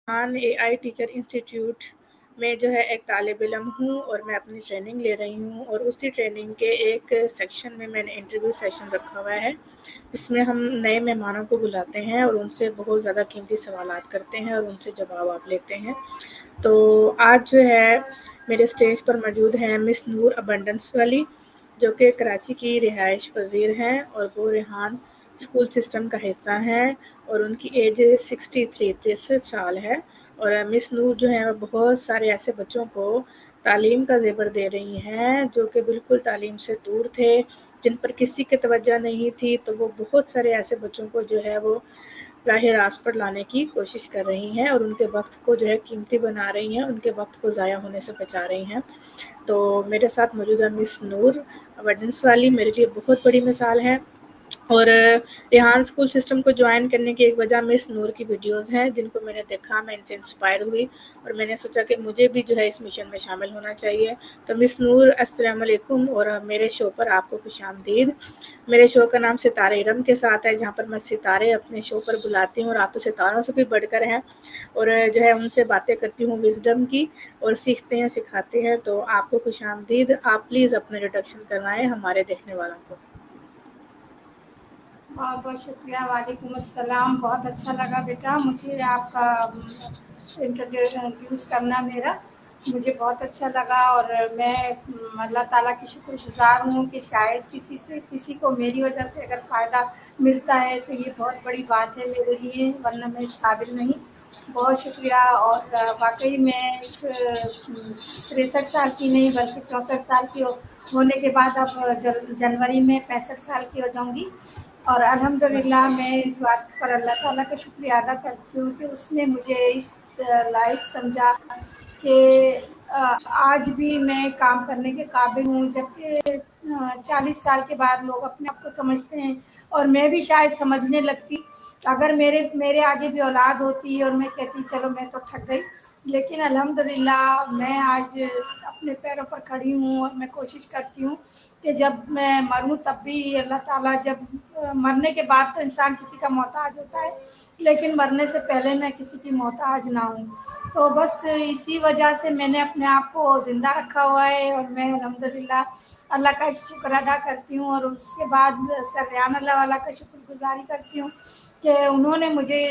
اے آئی teacher institute میں جو ہے ایک طالب علم ہوں اور میں اپنی ٹریننگ لے رہی ہوں، اور اسی ٹریننگ کے ایک سیکشن میں نے انٹرویو سیشن رکھا ہوا ہے، جس میں ہم نئے مہمانوں کو بلاتے ہیں اور ان سے بہت زیادہ قیمتی سوالات کرتے ہیں اور ان سے جواب لیتے ہیں۔ تو آج جو ہے میرے اسٹیج پر موجود ہیں مس نور ابنڈنس والی، جو کہ کراچی کی رہائش پذیر ہیں اور وہ ریحان اسکول سسٹم کا حصہ ہیں، اور ان کی ایج 63 سال ہے۔ اور مس نور جو ہیں وہ بہت سارے ایسے بچوں کو تعلیم کا زیور دے رہی ہیں جو کہ بالکل تعلیم سے دور تھے، جن پر کسی کی توجہ نہیں تھی، تو وہ بہت سارے ایسے بچوں کو جو ہے وہ راہ راست پر لانے کی کوشش کر رہی ہیں اور ان کے وقت کو جو ہے قیمتی بنا رہی ہیں، ان کے وقت کو ضائع ہونے سے بچا رہی ہیں۔ تو میرے ساتھ موجود ہے مس نور ابنڈنس والی، میرے لیے بہت بڑی مثال ہے، اور ریحان اسکول سسٹم کو جوائن کرنے کی ایک وجہ مس نور کی ویڈیوز ہیں، جن کو میں نے دیکھا، میں ان سے انسپائر ہوئی اور میں نے سوچا کہ مجھے بھی جو ہے اس مشن میں شامل ہونا چاہیے۔ تو مس نور السلام علیکم، اور میرے شو پر آپ کو خوش آمدید۔ میرے شو کا نام ستارے علم کے ساتھ ہے، جہاں پر میں ستارے اپنے شو پر بلاتی ہوں، اور آپ تو ستاروں سے بھی بڑھ کر ہیں، اور جو ہے ان سے باتیں کرتی ہوں وزڈم کی، اور سیکھتے ہیں سکھاتے ہیں۔ تو آپ کو خوش آمدید، آپ پلیز اپنا انٹروڈکشن کروائیں ہمارے دیکھنے والوں کو۔ بہت بہت شکریہ، وعلیکم السلام۔ بہت اچھا لگا بیٹا مجھے آپ کا انٹروڈیوس کرنا، مجھے بہت اچھا لگا، اور میں اللہ تعالیٰ کی شکر گزار ہوں کہ شاید کسی کو میری وجہ سے اگر فائدہ ملتا ہے تو یہ بہت بڑی بات ہے میرے لیے، ورنہ میں اس قابل نہیں۔ بہت شکریہ، اور واقعی میں 63 سال کی نہیں بلکہ 64 سال کی ہونے کے بعد اب جنوری میں 65 سال کی ہو جاؤں گی، اور الحمدللہ ماشاء میں اس بات پر اللہ تعالیٰ کا شکریہ ادا کرتی ہوں کہ اس نے مجھے اس لائق سمجھا کہ آج بھی میں کام کرنے کے قابل ہوں، جبکہ 40 سال کے بعد لوگ اپنے آپ کو سمجھتے ہیں، اور میں بھی شاید سمجھنے لگتی اگر میرے آگے بھی اولاد ہوتی اور میں کہتی چلو میں تو تھک گئی، لیکن الحمدللہ میں آج اپنے پیروں پر کھڑی ہوں، اور میں کوشش کرتی ہوں کہ جب میں مروں تب بھی اللہ تعالیٰ، جب مرنے کے بعد تو انسان کسی کا محتاج ہوتا ہے، لیکن مرنے سے پہلے میں کسی کی محتاج نہ ہوں۔ تو بس اسی وجہ سے میں نے اپنے آپ کو زندہ رکھا ہوا ہے، اور میں الحمدللہ اللہ کا شکر ادا کرتی ہوں، اور اس کے بعد سر ریحان اللہ والا کا شکر گزاری کرتی ہوں کہ انہوں نے مجھے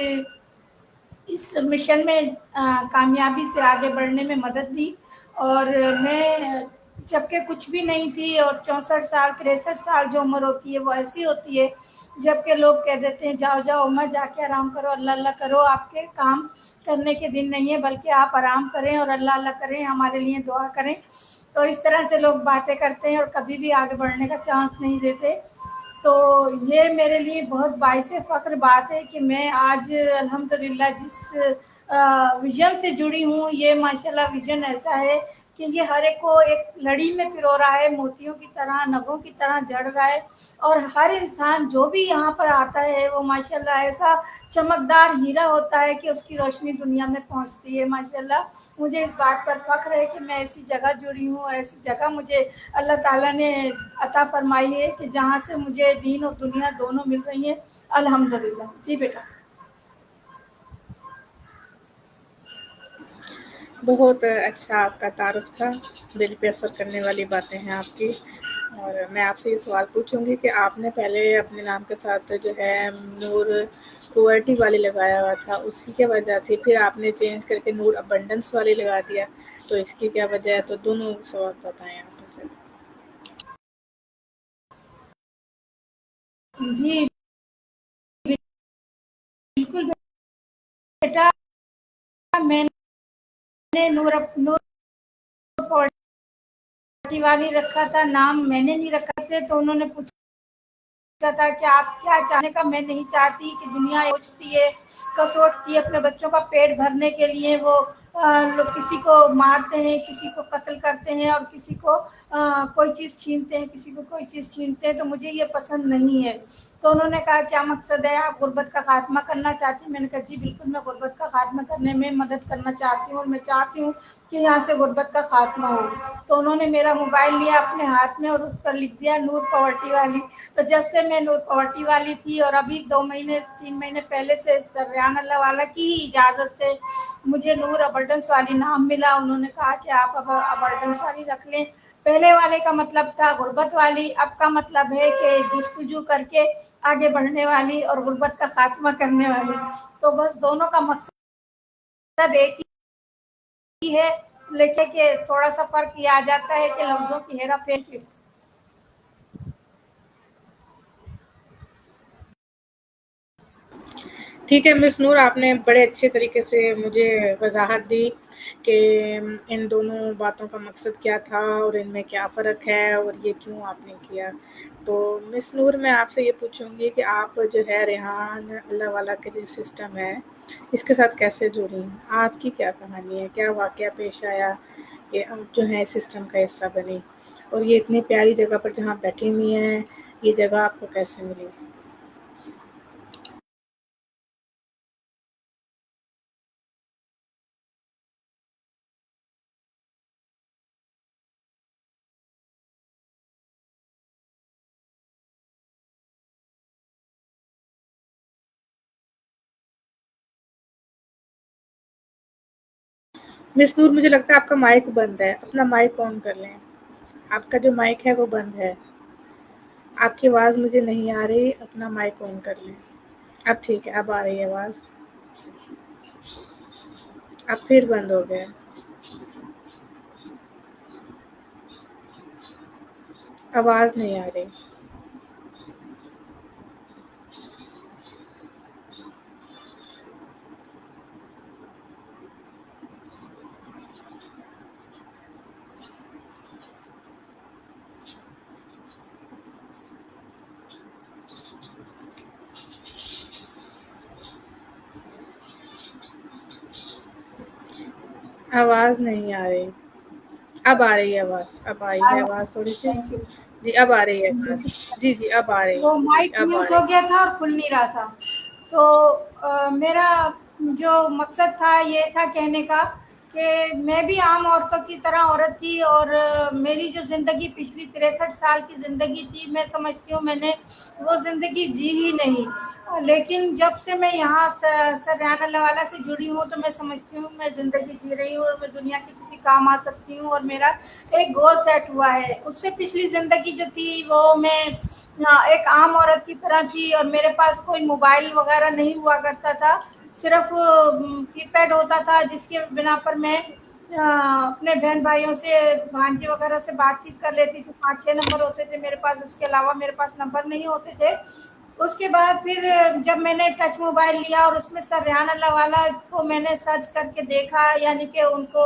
اس مشن میں کامیابی سے آگے بڑھنے میں مدد دی، اور میں جبکہ کچھ بھی نہیں تھی، اور 64 سال 63 سال جو عمر ہوتی ہے وہ ایسی ہوتی ہے جبکہ لوگ کہہ دیتے ہیں جاؤ جاؤ عمر جا کے آرام کرو، اللہ اللہ کرو، آپ کے کام کرنے کے دن نہیں ہے، بلکہ آپ آرام کریں اور اللہ اللہ کریں، ہمارے لیے دعا کریں۔ تو اس طرح سے لوگ باتیں کرتے ہیں اور کبھی بھی آگے بڑھنے کا چانس نہیں دیتے۔ تو یہ میرے لیے بہت باعث فخر بات ہے کہ میں آج الحمدللہ جس ویژن سے جڑی ہوں، یہ ماشاءاللہ ویژن ایسا ہے کہ یہ ہر ایک کو ایک لڑی میں پرو رہا ہے، موتیوں کی طرح، نگوں کی طرح جڑ رہا ہے، اور ہر انسان جو بھی یہاں پر آتا ہے وہ ماشاءاللہ ایسا چمکدار ہیرا ہوتا ہے کہ اس کی روشنی دنیا میں پہنچتی ہے۔ ماشاءاللہ مجھے اس بات پر فخر ہے کہ میں ایسی جگہ جڑی ہوں، ایسی جگہ مجھے اللہ تعالیٰ نے عطا فرمائی ہے کہ جہاں سے مجھے دین اور دنیا دونوں مل رہی ہیں، الحمدللہ۔ جی بیٹا۔ بہت اچھا آپ کا تعارف تھا، دل پہ اثر کرنے والی باتیں ہیں آپ کی، اور میں آپ سے یہ سوال پوچھوں گی کہ آپ نے پہلے اپنے نام کے ساتھ جو ہے نور کوئرٹی والی لگایا ہوا تھا، اسی کی وجہ تھی، پھر آپ نے چینج کر کے نور ابنڈنس والی لگا دیا، تو اس کی کیا وجہ ہے؟ تو دونوں سوال بتائیں آپ مجھے۔ جی بالکل بیٹا، میں نے نور پارٹی والی رکھا تھا، نام میں نے نہیں رکھا سے، تو انہوں نے پوچھا تھا کہ آپ کیا چاہنے کا، میں نہیں چاہتی کہ دنیا سوچتی ہے سوچتی ہے اپنے بچوں کا پیٹ بھرنے کے لیے وہ لوگ کسی کو مارتے ہیں، کسی کو قتل کرتے ہیں، اور کسی کو कोई चीज़ छीनते हैं, किसी को कोई चीज़ छीनते हैं, तो मुझे ये पसंद नहीं है। तो उन्होंने कहा क्या मकसद है, आप गुर्बत का खात्मा करना चाहती हैं? मैंने कहा जी बिल्कुल, मैं गुर्बत का खात्मा करने में मदद करना चाहती हूँ और मैं चाहती हूँ कि यहाँ से गुर्बत का खात्मा हो। तो उन्होंने मेरा मोबाइल लिया अपने हाथ में और उस पर लिख दिया नूर पॉवर्टी वाली। तो जब से मैं नूर पॉवर्टी वाली थी और अभी 2 महीने 3 महीने पहले से सरयान अल्लाह वाला की ही इजाज़त से मुझे नूर अबर्डेंस वाली नाम मिला। उन्होंने कहा कि आप अब अबर्डेंस वाली रख लें। पहले वाले का मतलब था गुर्बत वाली, अब का मतलब है कि जस्तजू करके आगे बढ़ने वाली और गुर्बत का खात्मा करने वाली। तो बस दोनों का मकसद एक ही है, लेकिन कि थोड़ा सा फर्क ये आ जाता है कि लफ्जों की हेरा फेरी की। ठीक है मिस नूर, आपने बड़े अच्छे तरीके से मुझे वज़ाहत दी कि इन दोनों बातों का मकसद क्या था और इनमें क्या फ़र्क है और ये क्यों आपने किया। तो मिस नूर, मैं आपसे ये पूछूँगी कि आप जो है रेहान अल्लाह वाला के जो सिस्टम है, इसके साथ कैसे जुड़ी? आपकी क्या कहानी है? क्या वाक़या पेश आया कि आप जो है इस सिस्टम का हिस्सा बनी? और ये इतनी प्यारी जगह पर जहाँ बैठी हुई हैं, ये जगह आपको कैसे मिली? मिस नूर, मुझे लगता है आपका माइक बंद है, अपना माइक ऑन कर लें। आपका जो माइक है वो बंद है। आपकी आवाज़ मुझे नहीं आ रही, अपना माइक ऑन कर लें। अब ठीक है, अब आ रही है आवाज़। अब फिर बंद हो गया। आवाज़ नहीं आ रही। आवाज़ नहीं आ रही। अब आ रही है आवाज़, अब आई है आवाज़ थोड़ी-सी। Thank you. जी, अब आ रही है आवाज़। जी, जी, अब आ रही वो है। जी, माइक अब आ म्यूट रही हो है। गया था और खुल नहीं रहा था। तो मेरा जो मकसद था ये था कहने का कि मैं भी आम औरतों की तरह औरत थी और मेरी जो ज़िंदगी पिछली 63 साल की ज़िंदगी थी, मैं समझती हूँ मैंने वो ज़िंदगी जी ही नहीं। लेकिन जब से मैं यहाँ सरयान अल्लाह वाला से जुड़ी हूँ तो मैं समझती हूँ मैं ज़िंदगी जी रही हूँ और मैं दुनिया के किसी काम आ सकती हूँ और मेरा एक गोल सेट हुआ है। उससे पिछली ज़िंदगी जो थी वो मैं एक आम औरत की तरह थी और मेरे पास कोई मोबाइल वगैरह नहीं हुआ करता था। सिर्फ कीपैड होता था जिसके बिना पर मैं अपने बहन भाइयों से भांजे वगैरह से बातचीत कर लेती थी। 5-6 नंबर होते थे मेरे पास, उसके अलावा मेरे पास नंबर नहीं होते थे। उसके बाद फिर जब मैंने टच मोबाइल लिया और उसमें सरयान अल्लाह वाला को मैंने सर्च करके देखा, यानी कि उनको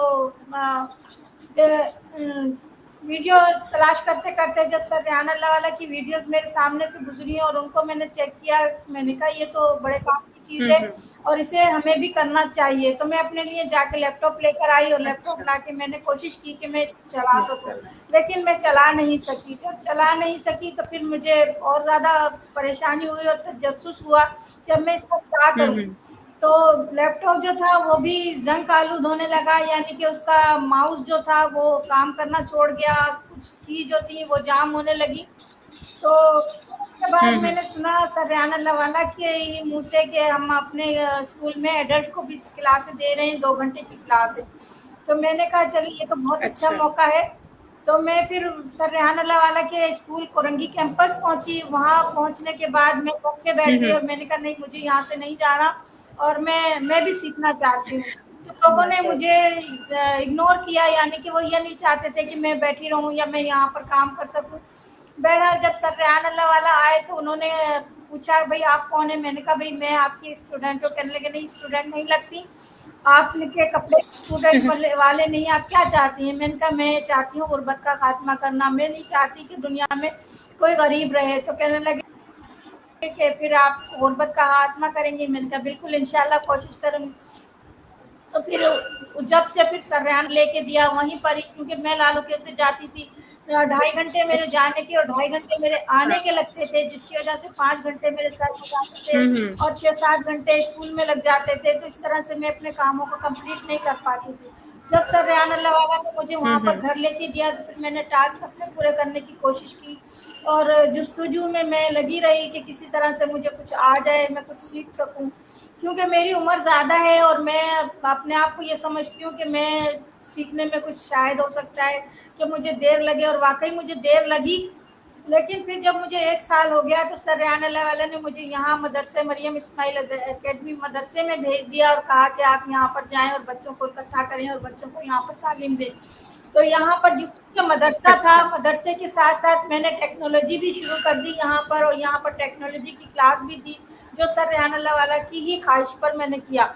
वीडियो तलाश करते करते जब सरयान अल्लाह वाला की वीडियोस मेरे सामने से गुजरी और उनको मैंने चेक किया, मैंने कहा ये तो बड़े काम की चीज़ हुँ, है हुँ। और इसे हमें भी करना चाहिए। तो मैं अपने लिए जाके लैपटॉप लेकर आई और लैपटॉप अच्छा, ला के मैंने कोशिश की कि मैं इसको चला सकूं, माशाल्लाह। लेकिन मैं चला नहीं सकी। जब चला नहीं सकी तो फिर मुझे और ज़्यादा परेशानी हुई और तजस्सुस हुआ कि अब मैं इसको क्या हुँ, करूं। हुँ। तो लैपटॉप जो था वो भी जंग आलूद होने लगा, यानी कि उसका माउस जो था वो काम करना छोड़ गया, कुछ की जो थी वो जाम होने लगी। तो उसके हुँ, बाद हुँ। मैंने सुना सरयान अल्लाह वाला के मुँह से कि हम अपने स्कूल में एडल्ट को भी क्लास दे रहे हैं, 2 घंटे की क्लास है। तो मैंने कहा चलिए ये तो बहुत अच्छा अच्छा। मौका है। तो मैं फिर सर रेहान अल्लाह वाला के स्कूल कोरंगी कैंपस पहुंची। वहां पहुंचने के बाद मैं उठ के हुँ, बैठ गई हुँ। और मैंने कहा नहीं, मुझे यहाँ से नहीं जाना और मैं भी सीखना चाहती हूँ। तो लोगों ने मुझे माशाल्लाह। इग्नोर किया, यानी कि वो ये नहीं चाहते थे कि मैं बैठी रहूं या मैं यहाँ पर काम कर सकूं। बहरहाल जब सर रेहान अल्लाह वाला आए तो उन्होंने पूछा भाई आप कौन है? मैंने कहा भाई मैं आपकी स्टूडेंट हूँ। कहने लगे नहीं, स्टूडेंट नहीं लगती, आपके कपड़े स्टूडेंट वाले वाले नहीं, आप क्या चाहती हैं? मैंने कहा मैं चाहती हूँ गुर्बत का खात्मा करना, मैं नहीं चाहती कि दुनिया में कोई गरीब रहे। तो कहने लगे कि फिर आप गुर्बत का खात्मा करेंगी? मैंने कहा बिल्कुल इंशाल्लाह कोशिश करूंगी। तो फिर जब से फिर सरयान लेके दिया वहीं पर ही, क्योंकि मैं लालू कैसे जाती थी 2.5 घंटे मेरे अच्छा। जाने के और 2.5 घंटे मेरे आने के लगते थे, जिसकी वजह से 5 घंटे मेरे सर में जाते थे हुँ। और 6-7 घंटे स्कूल में लग जाते थे। तो इस तरह से मैं अपने कामों को कंप्लीट नहीं कर पाती थी। जब सर रेहान अल्लाह वाला ने मुझे हुँ, वहाँ पर हुँ। घर लेके दिया, तो फिर मैंने टास्क अपने पूरे करने की कोशिश की और जुस्तजू में मैं लगी रही कि किसी तरह से मुझे कुछ आ जाए, मैं कुछ सीख सकूँ। क्योंकि मेरी उम्र ज़्यादा है और मैं अपने आप को ये समझती हूँ कि मैं सीखने में कुछ शायद हो सकता है कि मुझे देर लगे, और वाक़ई मुझे देर लगी। लेकिन फिर जब मुझे 1 साल हो गया, तो सर रेहान अल्लाह वाला ने मुझे यहाँ मदरसे मरियम इस्माइल एकेडमी मदरसे में भेज दिया और कहा कि आप यहाँ पर जाएँ और बच्चों को इकट्ठा करें और बच्चों को यहाँ पर तालीम दें। तो यहाँ पर जो मदरसा था, अच्छा। मदरसे के साथ-साथ मैंने टेक्नोलॉजी भी शुरू कर दी यहाँ पर, और यहाँ पर टेक्नोलॉजी की क्लास भी दी, जो सर रेहान अल्लाह वाला की ही ख्वाहिश पर मैंने किया।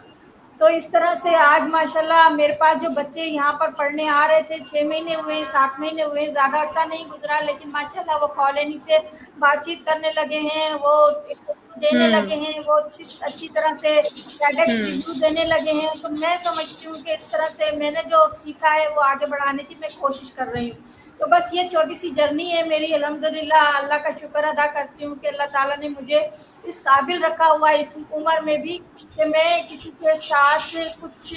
तो इस तरह से आज माशाल्लाह मेरे पास जो बच्चे यहाँ पर पढ़ने आ रहे थे, 6 महीने हुए, 7 महीने हुए, ज़्यादा अरसा नहीं गुज़रा, लेकिन माशाल्लाह वो कॉलोनी से बातचीत करने लगे हैं, वो इंटरव्यू देने लगे हुँ, हैं, वो अच्छी तरह से प्रोडक्ट हुँ। रिव्यू देने लगे हैं। तो मैं समझती हूँ कि इस तरह से मैंने जो सीखा है, वो आगे बढ़ाने की मैं कोशिश कर रही हूँ। तो बस ये छोटी-सी जर्नी है मेरी, अल्हम्दुलिल्लाह अल्लाह का शुक्र अदा करती हूँ कि अल्लाह ताला ने मुझे इस काबिल रखा हुआ है इस उम्र में भी, कि मैं किसी के साथ कुछ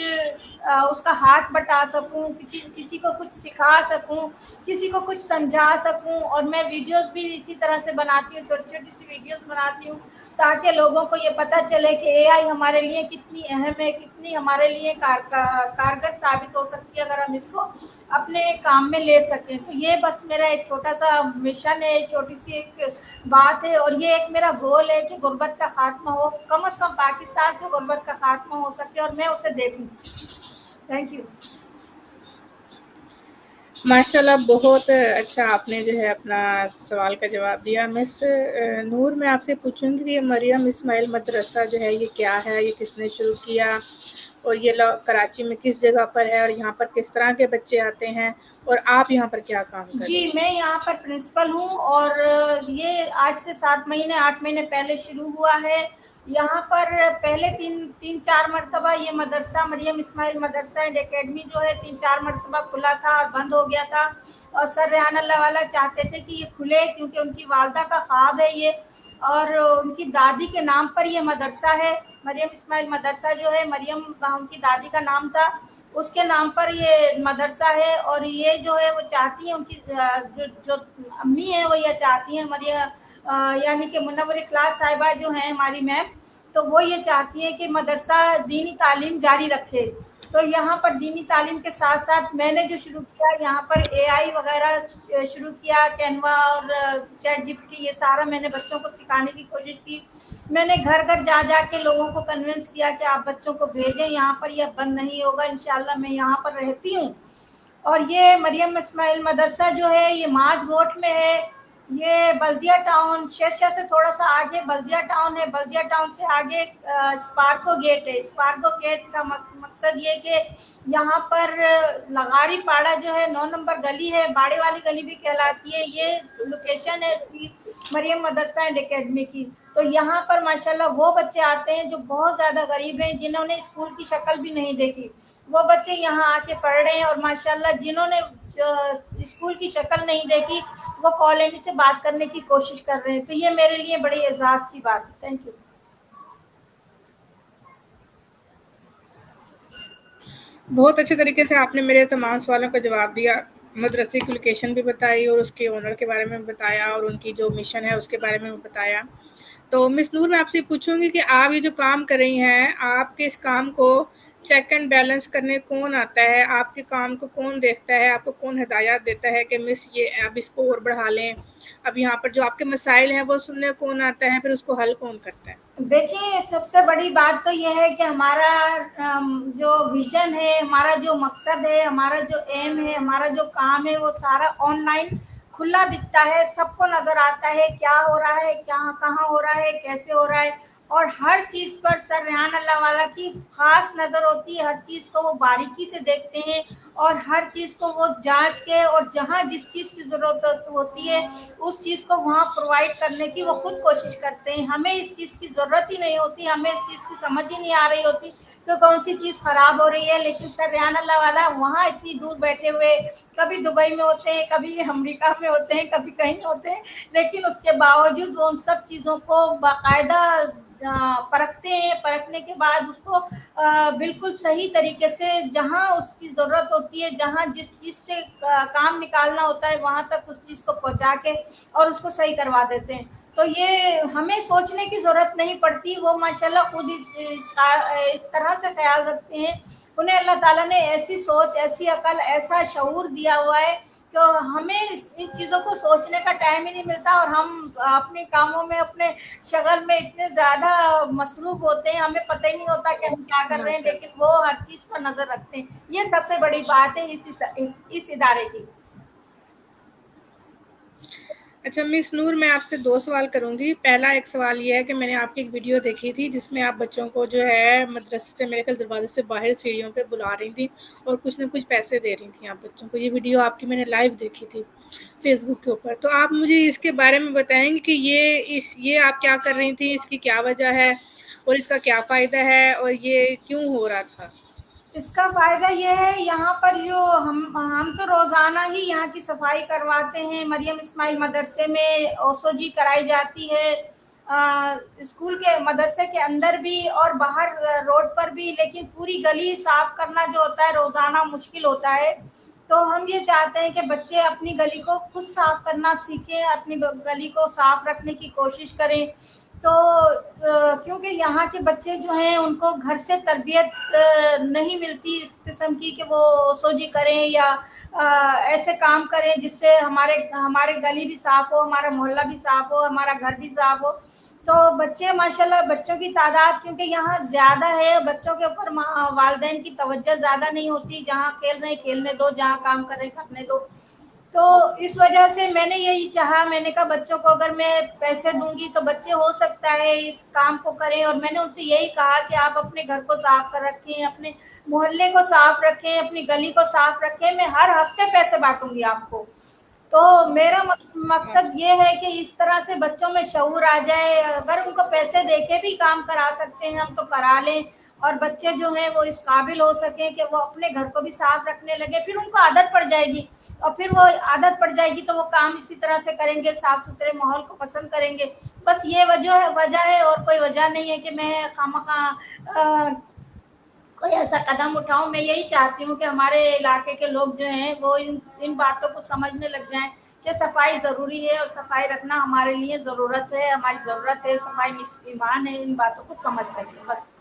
उसका हाथ बटा सकूं, किसी किसी को कुछ सिखा सकूं, किसी को कुछ समझा सकूं। और मैं वीडियोस भी इसी तरह से बनाती हूँ, छोटी छोटी सी वीडियोस बनाती हूँ, ताकि लोगों को ये पता चले कि एआई हमारे लिए कितनी अहम है, कितनी हमारे लिए कारगर साबित हो सकती है अगर हम इसको अपने काम में ले सकें। तो ये बस मेरा एक छोटा सा मिशन है, छोटी सी एक बात है, और ये एक मेरा गोल है कि गुर्बत का खात्मा हो, कम से कम पाकिस्तान से गुर्बत का खात्मा हो सके और मैं उसे देखूं। Thank you. माशाल्लाह बहुत अच्छा आपने जो है अपना सवाल का जवाब दिया। मिस नूर, मैं आपसे पूछूँगी कि ये मरियम इस्माइल मदरसा जो है ये क्या है? ये किसने शुरू किया? और ये कराची में किस जगह पर है और यहाँ पर किस तरह के बच्चे आते हैं? और आप यहाँ पर क्या काम कर जी, रही हैं? मैं यहाँ पर प्रिंसिपल हूँ और ये आज से 7 महीने 8 महीने पहले शुरू हुआ है। यहाँ पर पहले 3-4 मरतबा ये मदरसा मरियम इस्माइल मदरसा एंड एकेडमी जो है 3-4 मरतबा खुला था और बंद हो गया था। और सर रेहान अल्लाह वाला चाहते थे कि ये खुले, क्योंकि उनकी वालदा का ख्वाब है ये, और उनकी दादी के नाम पर ये मदरसा है। मरियम इस्माइल मदरसा जो है, मरियम उनकी दादी का नाम था, उसके नाम पर ये मदरसा है। और ये जो है वो चाहती हैं, उनकी जो जो अम्मी है वो ये चाहती हैं, हमारी यानी कि मुनव्वर क्लास साहिबा जो हैं हमारी मैम, तो वो ये चाहती हैं कि मदरसा दीनी तालीम जारी रखे। तो यहाँ पर दीनी तालीम के साथ साथ मैंने जो शुरू किया, यहाँ पर एआई वगैरह शुरू किया, कैनवा और चैट जीपीटी, ये सारा मैंने बच्चों को सिखाने की कोशिश की। मैंने घर घर जा जा के लोगों को कन्विंस किया कि आप बच्चों को भेजें यहाँ पर, यह बंद नहीं होगा इंशाल्लाह। मैं यहाँ पर रहती हूँ। और ये मरियम इस्माइल मदरसा जो है ये माजगोट में है। ये बल्दिया टाउन, शेरशाह से थोड़ा सा आगे बल्दिया टाउन है, बल्दिया टाउन से आगे स्पार्को गेट है। स्पार्को गेट का मकसद ये कि यहाँ पर लगारी पाड़ा जो है 9 नंबर गली है, बाड़े वाली गली भी कहलाती है, ये लोकेशन है इसकी मरियम मदरसा एंड एकेडमी की। तो यहाँ पर माशाल्लाह वो बच्चे आते हैं जो बहुत ज़्यादा गरीब हैं, जिन्होंने स्कूल की शक्ल भी नहीं देखी, वो बच्चे यहाँ आके पढ़ रहे हैं। और माशाल्लाह जिन्होंने स्कूल की शक्ल नहीं देखी, वो कॉलोनी से बात करने की कोशिश कर रहे हैं। तो ये मेरे लिए बड़ी एजाज़ की बात है। Thank you. बहुत अच्छे तरीके से आपने मेरे तमाम सवालों का जवाब दिया। मदरसे की लोकेशन भी बताई और उसके ओनर के बारे में बताया और उनकी जो मिशन है उसके बारे में बताया। तो मिस नूर, मैं आपसे पूछूंगी कि आप ये जो काम कर रही हैं, आपके इस काम को चेक एंड बैलेंस करने कौन आता है? आपके काम को कौन देखता है? आपको कौन हिदायत देता है कि मिस ये अब इसको और बढ़ा लें? अब यहाँ पर जो आपके मसाइल हैं वो सुनने कौन आता है, फिर उसको हल कौन करता है? देखिए, सबसे बड़ी बात तो ये है कि हमारा जो विज़न है, हमारा जो मकसद है, हमारा जो एम है, हमारा जो काम है, वो सारा ऑनलाइन खुला दिखता है, सबको नज़र आता है क्या हो रहा है, क्या कहाँ हो रहा है, कैसे हो रहा है। और हर चीज़ पर सर रेहान अल्लाह वाला की ख़ास नज़र होती है, हर चीज़ को वो बारीकी से देखते हैं और हर चीज़ को वो जाँच के, और जहाँ जिस चीज़ की ज़रूरत होती है उस चीज़ को वहाँ प्रोवाइड करने की वो खुद कोशिश करते हैं। हमें इस चीज़ की ज़रूरत ही नहीं होती, हमें इस चीज़ की समझ ही नहीं आ रही होती, कि कौन सी चीज़ खराब हो रही है, लेकिन सर रेहान अल्लाह वाला वहाँ इतनी दूर बैठे हुए, कभी दुबई में होते हैं, कभी अमेरिका में होते हैं, कभी कहीं होते हैं, लेकिन उसके बावजूद वो उन सब चीज़ों को बाकायदा परखते हैं। परखने के बाद उसको बिल्कुल सही तरीके से जहाँ उसकी ज़रूरत होती है, जहाँ जिस चीज़ से काम निकालना होता है, वहाँ तक उस चीज़ को पहुँचा के और उसको सही करवा देते हैं। तो ये हमें सोचने की ज़रूरत नहीं पड़ती, वो माशाल्लाह खुद इस तरह से ख्याल रखते हैं। उन्हें अल्लाह ताला ने ऐसी सोच, ऐसी अकल, ऐसा शऊर दिया हुआ है, तो हमें इन चीज़ों को सोचने का टाइम ही नहीं मिलता, और हम अपने कामों में, अपने शगल में इतने ज़्यादा मसरूफ़ होते हैं, हमें पता ही नहीं होता कि हम क्या कर रहे हैं, माशा लेकिन वो हर चीज़ पर नज़र रखते हैं। ये सबसे बड़ी बात है इस इदारे की। अच्छा मिस नूर, मैं आपसे 2 सवाल करूँगी। पहला एक सवाल ये है कि मैंने आपकी एक वीडियो देखी थी जिसमें आप बच्चों को जो है मदरसे से, मेरे ख्याल दरवाज़े से बाहर सीढ़ियों पे बुला रही थी और कुछ न कुछ पैसे दे रही थी आप बच्चों को। ये वीडियो आपकी मैंने लाइव देखी थी फ़ेसबुक के ऊपर। तो आप मुझे इसके बारे में बताएँगे कि ये आप क्या कर रही थी, इसकी क्या वजह है और इसका क्या फ़ायदा है और ये क्यों हो रहा था? इसका फ़ायदा ये है, यहाँ पर जो हम तो रोज़ाना ही यहाँ की सफाई करवाते हैं। मरियम इस्माइल मदरसे में ओसोजी कराई जाती है, स्कूल के मदरसे के अंदर भी और बाहर रोड पर भी, लेकिन पूरी गली साफ करना जो होता है रोज़ाना मुश्किल होता है। तो हम ये चाहते हैं कि बच्चे अपनी गली को खुद साफ करना सीखें, अपनी गली को साफ रखने की कोशिश करें। तो क्योंकि यहाँ के बच्चे जो हैं उनको घर से तरबियत नहीं मिलती इस किस्म की कि वो सोजी करें या ऐसे काम करें जिससे हमारे हमारे गली भी साफ हो, हमारा मोहल्ला भी साफ हो, हमारा घर भी साफ हो। तो बच्चे माशाल्लाह, बच्चों की तादाद क्योंकि यहाँ ज़्यादा है, बच्चों के ऊपर वालिदैन की तवज्जो ज़्यादा नहीं होती, जहाँ खेल रहे खेलने दो, जहाँ काम कर रहे करने दो। तो इस वजह से मैंने यही चाहा, मैंने कहा बच्चों को अगर मैं पैसे दूंगी तो बच्चे हो सकता है इस काम को करें, और मैंने उनसे यही कहा कि आप अपने घर को साफ कर रखें, अपने मोहल्ले को साफ रखें, अपनी गली को साफ रखें, मैं हर हफ्ते पैसे बांटूंगी आपको। तो मेरा मकसद ये है कि इस तरह से बच्चों में शऊर आ जाए, अगर उनको पैसे देके भी काम करा सकते हैं हम तो करा लें, और बच्चे जो हैं वो इस काबिल हो सकें कि वो अपने घर को भी साफ रखने लगे, फिर उनको आदत पड़ जाएगी, और फिर वो आदत पड़ जाएगी तो वो काम इसी तरह से करेंगे, साफ सुथरे माहौल को पसंद करेंगे। बस ये वजह है, और कोई वजह नहीं है कि मैं खामखा कोई ऐसा कदम उठाऊं। मैं यही चाहती हूँ कि हमारे इलाके के लोग जो हैं वो इन बातों को समझने लग जाएं कि सफाई ज़रूरी है, और सफाई रखना हमारे लिए ज़रूरत है, हमारी ज़रूरत है, सफाई निस्फ़ ईमान है, इन बातों को समझ सकें बस।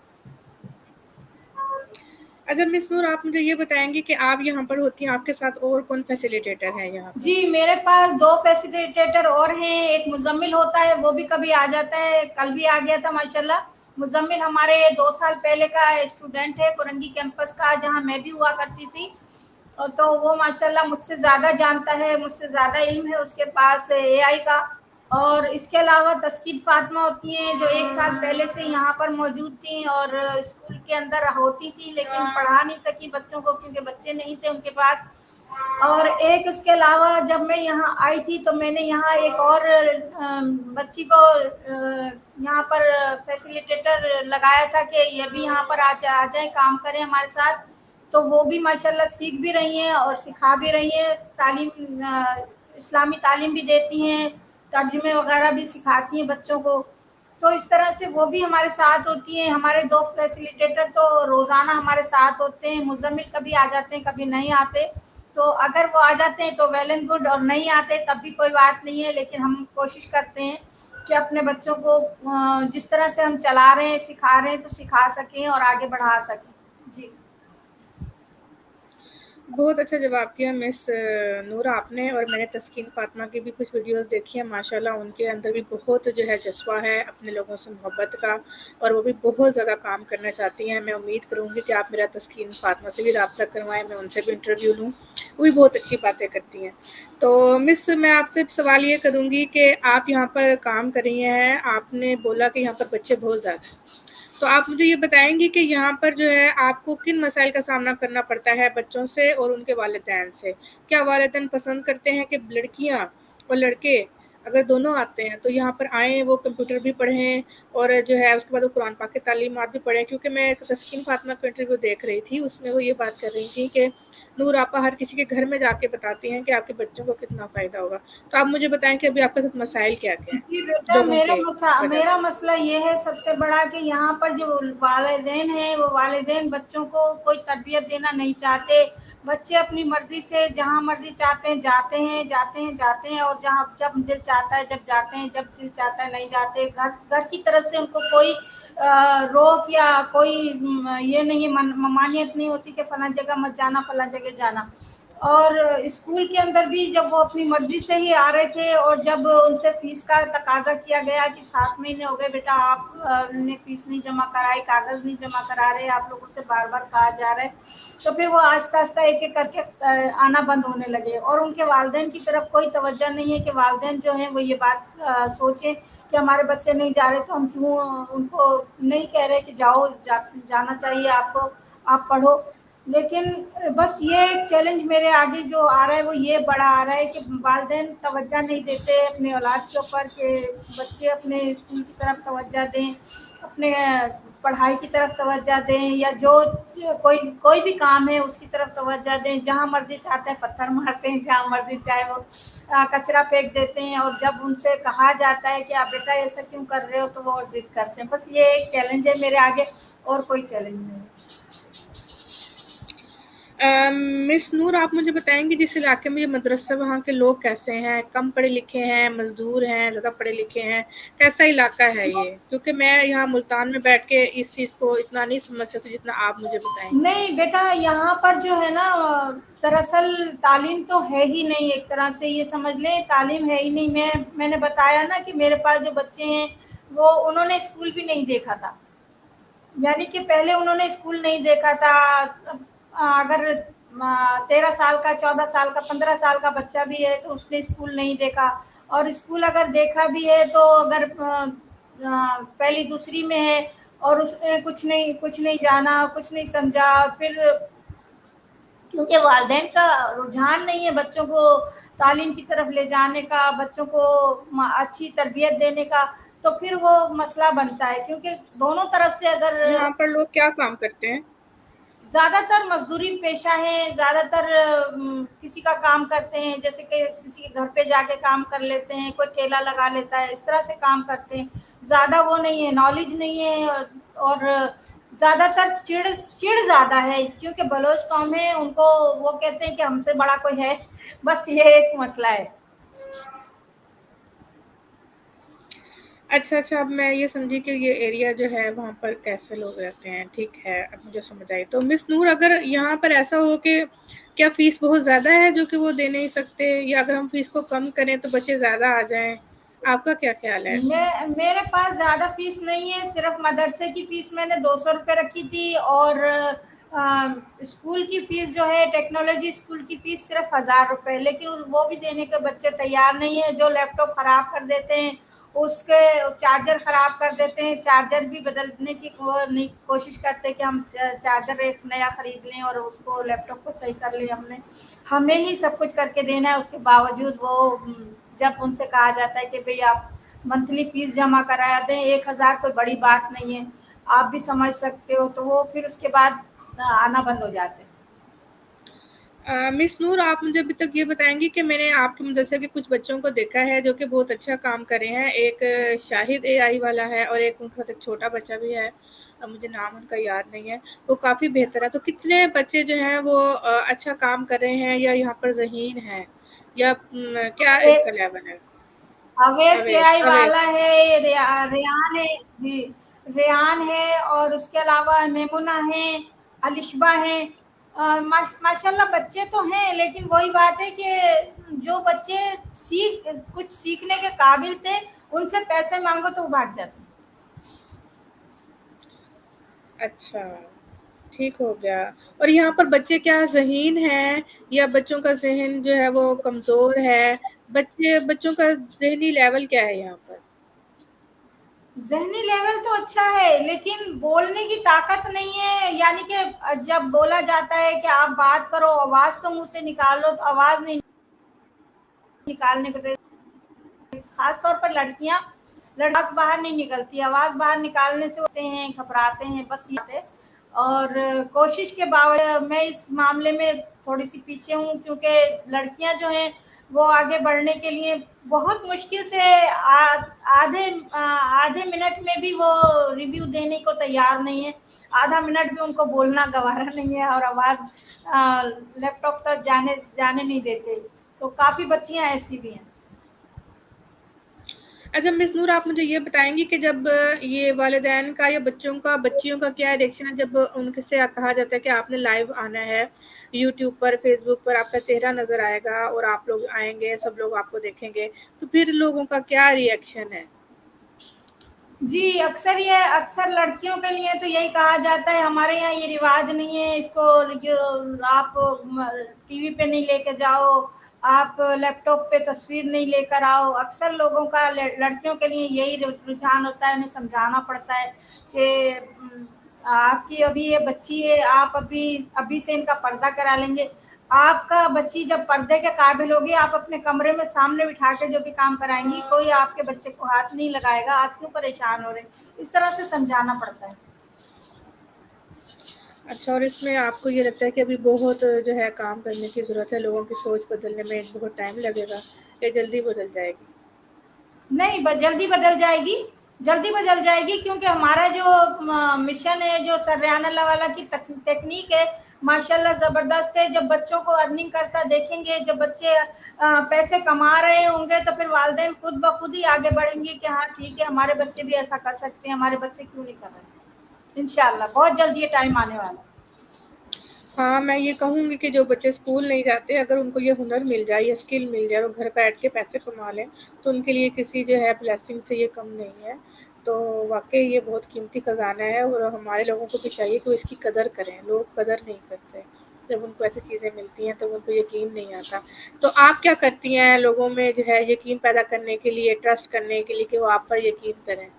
अच्छा मिस नूर, आप मुझे ये बताएँगी कि आप यहाँ पर होती हैं, आपके साथ और कौन फैसिलिटेटर हैं यहाँ पर? जी, मेरे पास 2 फैसिलिटेटर और हैं, एक मुज़म्मिल होता है, वो भी कभी आ जाता है, कल भी आ गया था माशाल्लाह। मुज़म्मिल हमारे 2 साल पहले का स्टूडेंट है कुरंगी कैंपस का, जहाँ मैं भी हुआ करती थी। तो वो माशाल्लाह मुझसे ज़्यादा जानता है, मुझसे ज़्यादा इल्म है उसके पास एआई का। और इसके अलावा तस्कीन फ़ातिमा होती हैं, जो 1 साल पहले से यहाँ पर मौजूद थीं और स्कूल के अंदर होती थी, लेकिन पढ़ा नहीं सकी बच्चों को क्योंकि बच्चे नहीं थे उनके पास। और एक उसके अलावा जब मैं यहाँ आई थी तो मैंने यहाँ एक और बच्ची को यहाँ पर फैसिलिटेटर लगाया था कि ये भी यहाँ पर आ जाए, काम करें हमारे साथ। तो वो भी माशाल्लाह सीख भी रही हैं और सिखा भी रही हैं, तालीम इस्लामी तालीम भी देती हैं, तर्जुमे वगैरह भी सिखाती हैं बच्चों को। तो इस तरह से वो भी हमारे साथ होती हैं। हमारे 2 फैसिलिटेटर तो रोज़ाना हमारे साथ होते हैं, मुज़म्मिल कभी आ जाते हैं, कभी नहीं आते। तो अगर वो आ जाते हैं तो वेल एंड गुड, और नहीं आते तब भी कोई बात नहीं है, लेकिन हम कोशिश करते हैं कि अपने बच्चों को जिस तरह से हम चला रहे हैं, सिखा रहे हैं, तो सिखा सकें और आगे बढ़ा सकें। जी। बहुत अच्छा जवाब दिया मिस नूर आपने, और मैंने तस्कीन फ़ातिमा की भी कुछ वीडियोस देखी हैं। माशाल्लाह उनके अंदर भी बहुत जो है जज़्बा है अपने लोगों से मोहब्बत का, और वो भी बहुत ज़्यादा काम करना चाहती हैं। मैं उम्मीद करूँगी कि आप मेरा तस्कीन फ़ातिमा से भी राब्ता करवाएँ, मैं उनसे भी इंटरव्यू लूँ, वो भी बहुत अच्छी बातें करती हैं। तो मिस मैं आपसे सवाल ये करूँगी कि आप यहाँ पर काम कर रही हैं, आपने बोला कि यहाँ पर बच्चे बहुत ज़्यादा हैं। तो आप मुझे ये बताएँगी कि यहाँ पर जो है आपको किन मसाइल का सामना करना पड़ता है बच्चों से और उनके वालिदैन से? क्या वालिदैन पसंद करते हैं कि लड़कियाँ और लड़के अगर दोनों आते हैं तो यहाँ पर आएँ, वो कंप्यूटर भी पढ़ें और जो है उसके बाद वो कुरान पाक की तालीमात भी पढ़ें। क्योंकि मैं तस्कीन फातिमा का इंटरव्यू देख रही थी, उसमें वो ये बात कर रही थी कि नूर आपा हर किसी के घर में जाके बताती हैं कि आपके बच्चों को कितना फ़ायदा होगा। तो आप मुझे बताएँ कि अभी आपके साथ मसाइल क्या-क्या हैं, जी बेटा, लोगों के वजह मेरा से? मसला ये है सबसे बड़ा कि यहाँ पर जो वालिदैन हैं, वो वालिदैन बच्चों को कोई तरबियत देना नहीं चाहते। बच्चे अपनी मर्ज़ी से जहाँ मर्ज़ी चाहते हैं जाते हैं, जाते हैं, जाते हैं, और जहाँ जब दिल चाहता है जब जाते हैं, जब दिल चाहता है नहीं जाते। घर घर की तरफ से उनको कोई रोक या कोई ये नहीं ममानियत नहीं होती कि फलां जगह मत जाना, फलां जगह जाना। और स्कूल के अंदर भी जब वो अपनी मर्ज़ी से ही आ रहे थे, और जब उनसे फ़ीस का तकाज़ा किया गया कि 7 महीने हो गए बेटा आप ने फ़ीस नहीं जमा कराई, कागज़ नहीं जमा करा रहे, आप लोगों से बार-बार कहा जा रहा है। तो फिर वो आहिस्ता-आहिस्ता एक-एक करके आना बंद होने लगे, और उनके वालिदैन की तरफ कोई तवज्जो नहीं है कि वालिदैन जो हैं वो ये बात सोचें कि हमारे बच्चे नहीं जा रहे तो हम क्यों उनको नहीं कह रहे कि जाना चाहिए आपको, आप पढ़ो। लेकिन बस ये एक चैलेंज मेरे आगे जो आ रहा है वो ये बड़ा आ रहा है कि वालिदैन तवज्जो नहीं देते अपने औलाद के ऊपर कि बच्चे अपने स्कूल की तरफ तवज्जो दें, अपने पढ़ाई की तरफ तवज्जो दें, या जो कोई कोई भी काम है उसकी तरफ तवज्जो दें। जहाँ मर्ज़ी चाहते हैं पत्थर मारते हैं, जहाँ मर्ज़ी चाहे वो कचरा फेंक देते हैं, और जब उनसे कहा जाता है कि आप बेटा ऐसा क्यों कर रहे हो तो वो और ज़िद करते हैं। बस ये एक चैलेंज है मेरे आगे, और कोई चैलेंज नहीं है। मिस नूर, आप मुझे बताएँगी जिस इलाके में ये मदरसा है वहाँ के लोग कैसे हैं? कम पढ़े लिखे हैं, मज़दूर हैं, ज़्यादा पढ़े लिखे हैं? कैसा इलाका है ये? क्योंकि मैं यहाँ मुल्तान में बैठ के इस चीज़ को इतना नहीं समझ सकती जितना आप मुझे बताएँगी। नहीं बेटा, यहाँ पर जो है ना दरअसल तालीम तो है ही नहीं, एक तरह से ये समझ लें तालीम है ही नहीं। मैंने बताया ना कि मेरे पास जो बच्चे हैं वो उन्होंने स्कूल भी नहीं देखा था। यानी कि पहले उन्होंने स्कूल नहीं देखा था। अगर 13 साल का, 14 साल का, 15 साल का बच्चा भी है तो उसने स्कूल नहीं देखा, और स्कूल अगर देखा भी है तो अगर पहली दूसरी में है, और उसने कुछ नहीं जाना, कुछ नहीं समझा। फिर क्योंकि वालिदैन का रुझान नहीं है बच्चों को तालीम की तरफ ले जाने का, बच्चों को अच्छी तरबियत देने का, तो फिर वो मसला बनता है। क्योंकि दोनों तरफ से अगर यहाँ पर लोग क्या काम करते हैं? ज़्यादातर मज़दूरी पेशा है, ज़्यादातर किसी का काम करते हैं, जैसे कि किसी के घर पे जाके काम कर लेते हैं, कोई ठेला लगा लेता है, इस तरह से काम करते हैं। ज़्यादा वो नहीं है, नॉलेज नहीं है, और ज़्यादातर चिढ़ ज़्यादा है, क्योंकि बलोच कौम है, उनको वो कहते हैं कि हमसे बड़ा कोई है। बस ये एक मसला है। अच्छा, अच्छा, अब मैं ये समझी कि ये एरिया जो है वहाँ पर कैसे लोग रहते हैं, ठीक है, अब मुझे समझ आई। तो मिस नूर, अगर यहाँ पर ऐसा हो कि क्या फ़ीस बहुत ज़्यादा है जो कि वो दे नहीं सकते, या अगर हम फ़ीस को कम करें तो बच्चे ज़्यादा आ जाएँ, आपका क्या ख़्याल है? मेरे पास ज़्यादा फीस नहीं है, सिर्फ मदरसे की फ़ीस मैंने 200 रुपये रखी थी, और स्कूल की फ़ीस जो है टेक्नोलॉजी स्कूल की फ़ीस सिर्फ 1000 रुपये, लेकिन वो भी देने के बच्चे तैयार नहीं है। जो लैपटॉप ख़राब कर देते हैं, उसके चार्जर ख़राब कर देते हैं, चार्जर भी बदलने की वो नहीं कोशिश करते कि हम चार्जर एक नया ख़रीद लें और उसको लैपटॉप को सही कर लें। हमें ही सब कुछ करके देना है, उसके बावजूद वो जब उनसे कहा जाता है कि भई आप मंथली फ़ीस जमा करा दें, 1000 कोई बड़ी बात नहीं है, आप भी समझ सकते हो, तो वो फिर उसके बाद आना बंद हो जाते हैं। मिस नूर, आप मुझे अभी तक ये बताएँगी कि मैंने आपके मदरसे के कुछ बच्चों को देखा है जो कि बहुत अच्छा काम कर रहे हैं। एक शाहिद एआई वाला है और एक उनके साथ एक छोटा बच्चा भी है। अब मुझे नाम उनका याद नहीं है। वो काफ़ी बेहतर है। तो कितने बच्चे जो हैं वो अच्छा काम कर रहे हैं, या यहाँ पर ज़हीन हैं? या क्या अवेश इसका लेवल है? अवेश अवेश एआई अवेश। वाला है, रेयान है जी, रेयान है, और उसके अलावा मेमुना है, अलिशबा है। माशाल्लाह बच्चे तो हैं, लेकिन वही बात है कि जो बच्चे कुछ सीखने के काबिल थे, उनसे पैसे माँगो तो वो भाग जाते हैं। अच्छा, ठीक हो गया। और यहाँ पर बच्चे क्या ज़हीन हैं, या बच्चों का ज़हन जो है वो कमज़ोर है? बच्चों का ज़हनी लेवल क्या है यहाँ पर? ज़हनी लेवल तो अच्छा है, लेकिन बोलने की ताकत नहीं है। यानी कि जब बोला जाता है कि आप बात करो, आवाज़ तो मुँह से निकालो, तो आवाज़ नहीं निकालने को खास तौर पर लड़कियां आवाज बाहर नहीं निकलती, आवाज बाहर निकालने से होते हैं, घबराते हैं, बस ये बात है। और कोशिश के बावजूद मैं इस मामले में थोड़ी सी पीछे हूँ, क्योंकि लड़कियां जो हैं वो आगे बढ़ने के लिए बहुत मुश्किल से आधे मिनट में भी वो रिव्यू देने को तैयार नहीं है, आधा मिनट भी उनको बोलना गवारा नहीं है, और आवाज़ लैपटॉप तक जाने जाने नहीं देते। तो काफ़ी बच्चियां ऐसी भी हैं। अच्छा मिस नूर, आप मुझे ये बताएँगी कि जब ये वालिदैन का या बच्चियों का क्या रिएक्शन है जब उनके से कहा जाता है कि आपने लाइव आना है, यूट्यूब पर, फ़ेसबुक पर आपका चेहरा नज़र आएगा और आप लोग आएँगे, सब लोग आपको देखेंगे, तो फिर लोगों का क्या रिएक्शन है? जी, अक्सर लड़कियों के लिए तो यही कहा जाता है, हमारे यहाँ ये रिवाज नहीं है, इसको आप टीवी पे नहीं लेके जाओ, आप लैपटॉप पे तस्वीर नहीं लेकर आओ। अक्सर लोगों का लड़कियों के लिए यही रुझान होता है, उन्हें समझाना पड़ता है कि आपकी अभी ये बच्ची है, आप अभी अभी से इनका पर्दा करा लेंगे। आपका बच्ची जब पर्दे के काबिल होगी, आप अपने कमरे में सामने बिठा के जो भी काम कराएंगी, कोई आपके बच्चे को हाथ नहीं लगाएगा, आप क्यों परेशान हो रहे हैं, इस तरह से समझाना पड़ता है। अच्छा, और इसमें आपको ये लगता है कि अभी बहुत जो है काम करने की ज़रूरत है, लोगों की सोच बदलने में बहुत टाइम लगेगा या जल्दी बदल जाएगी? नहीं, जल्दी बदल जाएगी, जल्दी बदल जाएगी, क्योंकि हमारा जो मिशन है, जो सर्रायाना वाला की टेक्निक है, माशाल्लाह ज़बरदस्त है। जब बच्चों को अर्निंग करता देखेंगे, जब बच्चे पैसे कमा रहे होंगे, तो फिर वालिदैन खुद ब खुद ही आगे बढ़ेंगे कि हाँ ठीक है, हमारे बच्चे भी ऐसा कर सकते हैं, हमारे बच्चे क्यों नहीं कर रहे। इंशाल्लाह बहुत जल्द ये टाइम आने वाला है। हाँ, मैं ये कहूँगी कि जो बच्चे स्कूल नहीं जाते, अगर उनको ये हुनर मिल जाए, ये स्किल मिल जाए और घर बैठ के पैसे कमा लें, तो उनके लिए किसी जो है ब्लेसिंग से ये कम नहीं है। तो वाक़ई ये बहुत कीमती खज़ाना है और हमारे लोगों को भी चाहिए कि वो इसकी कदर करें, लोग कदर नहीं करते। जब उनको ऐसी चीज़ें मिलती हैं, तो उनको यकीन नहीं आता। तो आप क्या करती हैं लोगों में जो है यकीन पैदा करने के लिए, ट्रस्ट करने के लिए कि वो आप पर यकीन करें?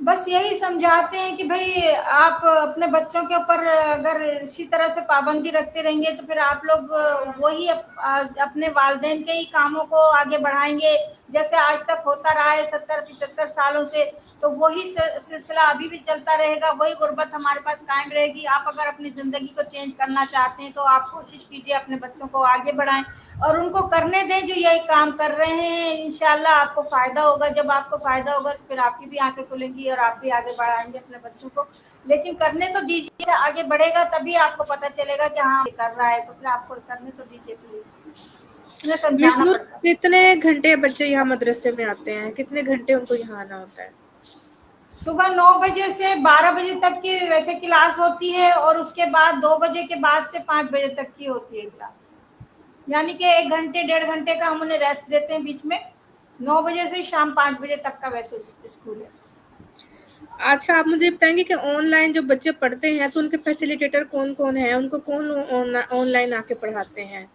बस यही समझाते हैं कि भई आप अपने बच्चों के ऊपर अगर इसी तरह से पाबंदी रखते रहेंगे, तो फिर आप लोग वही अपने वालिदैन के ही कामों को आगे बढ़ाएँगे, जैसे आज तक होता रहा है 70-75 सालों से, तो वही सिलसिला अभी भी चलता रहेगा, वही गुर्बत हमारे पास कायम रहेगी। आप अगर अपनी ज़िंदगी को चेंज करना चाहते हैं, तो आप कोशिश कीजिए अपने बच्चों को आगे बढ़ाएँ और उनको करने दें जो यही काम कर रहे हैं। इंशाल्लाह आपको फ़ायदा होगा, जब आपको फ़ायदा होगा तो फिर आपकी भी आँखें खुलेंगी और आप भी आगे बढ़ाएँगे अपने बच्चों को। लेकिन करने तो दीजिए, आगे बढ़ेगा तभी आपको पता चलेगा कि हाँ, ये कर रहा है, तो फिर आपको करने तो दीजिए प्लीज़। उन्हें मिस समझाना नूर, पड़ता है। कितने घंटे बच्चे यहाँ मदरसे में आते हैं? कितने घंटे उनको यहाँ आना होता है? सुबह 9 बजे से 12 बजे तक की वैसे क्लास होती है, और उसके बाद 2 बजे के बाद से 5 बजे तक की होती है क्लास। यानी कि 1 घंटे, डेढ़ घंटे का हम उन्हें रेस्ट देते हैं बीच में। 9 बजे से शाम 5 बजे तक का वैसे स्कूल है। अच्छा, आप मुझे बताएँगे कि ऑनलाइन जो बच्चे पढ़ते हैं, तो उनके फैसिलिटेटर कौन-कौन हैं? उनको कौन ऑनलाइन आके पढ़ाते हैं?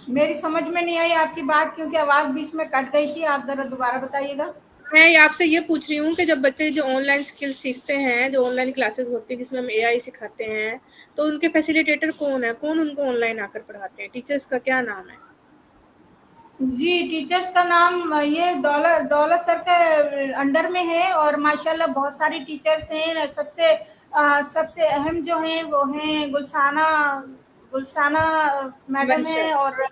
मेरी समझ में नहीं आई आपकी बात, क्योंकि आवाज़ बीच में कट गई थी। आप ज़रा दोबारा बताइएगा। मैं आपसे ये पूछ रही हूँ कि जब बच्चे जो ऑनलाइन स्किल सीखते हैं, जो ऑनलाइन क्लासेस होती हैं जिसमें हम एआई सिखाते हैं, तो उनके फैसिलिटेटर कौन है? कौन उनको ऑनलाइन आकर पढ़ाते हैं? टीचर्स का क्या नाम है? जी, टीचर्स का नाम ये दौलत सर के अंडर में है, और माशाल्लाह बहुत सारी टीचर्स हैं। सबसे अहम जो हैं वो हैं गुलशाना मैडम मंशा है, और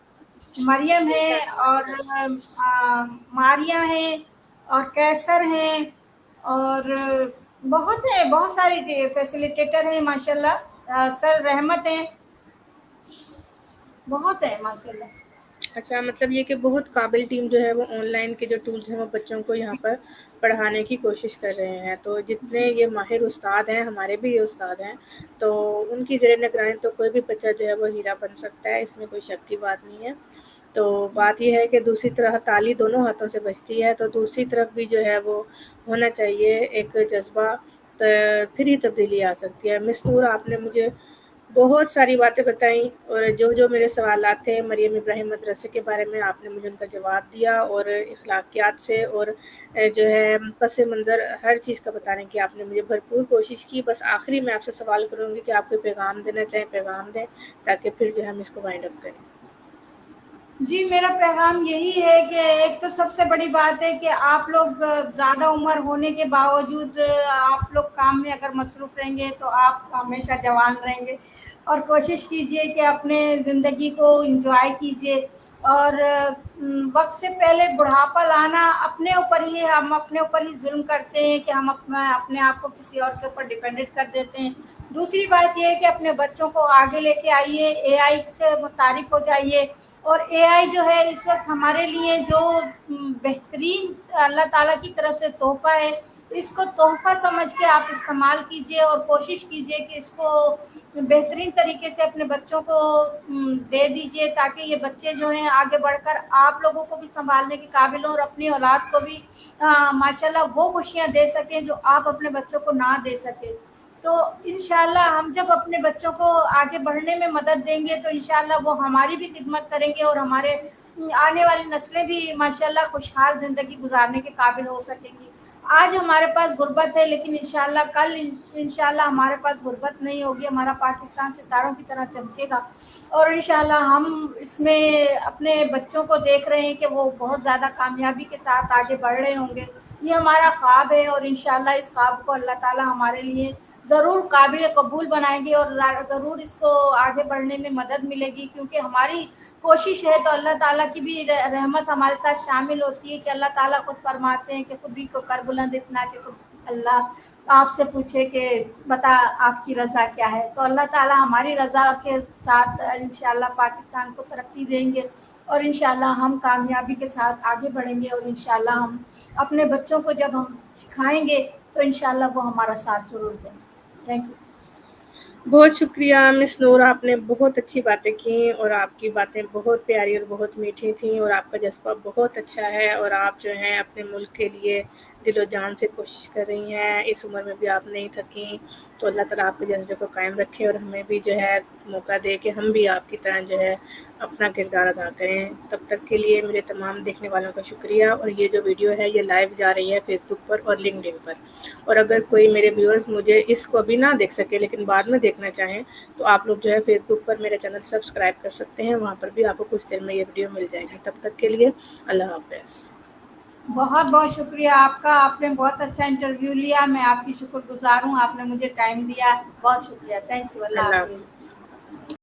मरियम है, गुलशन और मारिया है, और कैसर हैं, और बहुत सारी फैसिलिटेटर हैं माशाल्लाह। सर रहमत हैं, बहुत है माशाल्लाह। अच्छा, मतलब ये कि बहुत काबिल टीम जो है वो ऑनलाइन के जो टूल्स हैं वो बच्चों को यहाँ पर पढ़ाने की कोशिश कर रहे हैं। तो जितने ये माहिर उस्ताद हैं, हमारे भी ये उस्ताद हैं, तो उनकी ज़ेर निगरानी तो कोई भी बच्चा जो है वो हीरा बन सकता है, इसमें कोई शक की बात नहीं है। तो बात ये है कि दूसरी तरह ताली दोनों हाथों से बजती है, तो दूसरी तरफ भी जो है वो होना चाहिए एक जज़्बा, फिर ही तब्दीली आ सकती है। मिस नूर, आपने मुझे बहुत सारी बातें बताई और जो मेरे सवालात थे मरियम इब्राहिम मदरसे के बारे में आपने मुझे उनका जवाब दिया, और इखलाकियात से और जो है पस मंज़र हर चीज़ का बताने की आपने मुझे भरपूर कोशिश की। बस आखिरी मैं आपसे सवाल करूँगी कि आप कोई पैगाम देना चाहें, पैगाम दें, ताकि फिर जो है हम इसको वाइंड अप करें। जी, मेरा पैगाम यही है कि एक तो सबसे बड़ी बात है कि आप लोग ज़्यादा उम्र होने के बावजूद आप लोग काम में अगर मसरूफ़ रहेंगे तो आप हमेशा जवान रहेंगे, और कोशिश कीजिए कि अपने ज़िंदगी को एन्जॉय कीजिए। और वक़्त से पहले बुढ़ापा लाना अपने ऊपर ही, हम अपने ऊपर ही ज़ुल्म करते हैं कि हम अपना अपने आप को किसी और के ऊपर डिपेंडेंट कर देते हैं। दूसरी बात ये है कि अपने बच्चों को आगे लेके आइए, एआई से मुतारिफ हो जाइए। और एआई जो है इस वक्त हमारे लिए जो बेहतरीन अल्लाह ताला की तरफ से तोहफा है, इसको तोहफा समझ के आप इस्तेमाल कीजिए और कोशिश कीजिए कि इसको बेहतरीन तरीके से अपने बच्चों को दे दीजिए, ताकि ये बच्चे जो हैं आगे बढ़कर आप लोगों को भी संभालने के काबिल हों और अपनी औलाद को भी माशाल्लाह वो खुशियाँ दे सकें जो आप अपने बच्चों को ना दे सके। तो इंशाल्लाह हम जब अपने बच्चों को आगे बढ़ने में मदद देंगे तो इंशाल्लाह वो हमारी भी खिदमत करेंगे, और हमारे आने वाली नस्लें भी माशाल्लाह खुशहाल ज़िंदगी गुजारने के काबिल हो सकेंगी। आज हमारे पास गुर्बत है, लेकिन इंशाल्लाह कल इंशाल्लाह हमारे पास गुर्बत नहीं होगी, हमारा पाकिस्तान सितारों की तरह चमकेगा। और इंशाल्लाह हम इसमें अपने बच्चों को देख रहे हैं कि वो बहुत ज़्यादा कामयाबी के साथ आगे बढ़ रहे होंगे। ये हमारा ख्वाब है, और इंशाल्लाह इस ख्वाब को अल्लाह ताला हमारे लिए ज़रूर काबिल कबूल बनाएंगे, और ज़रूर इसको आगे बढ़ने में मदद मिलेगी, क्योंकि हमारी कोशिश है तो अल्लाह ताला की भी रहमत हमारे साथ शामिल होती है कि अल्लाह ताला खुद फरमाते हैं कि खुद ही को कर बुलंद इतना कि खुद अल्लाह आपसे पूछे कि बता आपकी रज़ा क्या है। तो अल्लाह ताला हमारी रज़ा के साथ इंशाल्लाह पाकिस्तान को तरक्की देंगे, और इंशाल्लाह हम कामयाबी के साथ आगे बढ़ेंगे, और इंशाल्लाह हम अपने बच्चों को जब हम सिखाएंगे तो इंशाल्लाह वो हमारा साथ ज़रूर देंगे। Thank you. बहुत शुक्रिया मिस नूर, आपने बहुत अच्छी बातें की और आपकी बातें बहुत प्यारी और बहुत मीठी थी, और आपका जज्बा बहुत अच्छा है, और आप जो हैं अपने मुल्क के लिए दिलो जान से कोशिश कर रही हैं। इस उम्र में भी आप नहीं थकी, तो अल्लाह ताला आपके जज्बे को कायम रखे और हमें भी जो है मौका दे कि हम भी आपकी तरह जो है अपना किरदार अदा करें। तब तक के लिए मेरे तमाम देखने वालों का शुक्रिया। और ये जो वीडियो है ये लाइव जा रही है फेसबुक पर और लिंक्डइन पर, और अगर कोई मेरे व्यूअर्स मुझे इसको अभी ना देख सके लेकिन बाद में देखना चाहें तो आप लोग जो है फेसबुक पर मेरा चैनल सब्सक्राइब कर सकते हैं, वहाँ पर भी आपको कुछ देर में ये वीडियो मिल जाएगी। तब तक के लिए अल्लाह हाफ़िज़। बहुत बहुत शुक्रिया आपका, आपने बहुत अच्छा इंटरव्यू लिया, मैं आपकी शुक्रगुजार हूँ, आपने मुझे टाइम दिया, बहुत शुक्रिया। Thank you. अल्लाह अल्लाह हाफिज़। हाफ़िज़।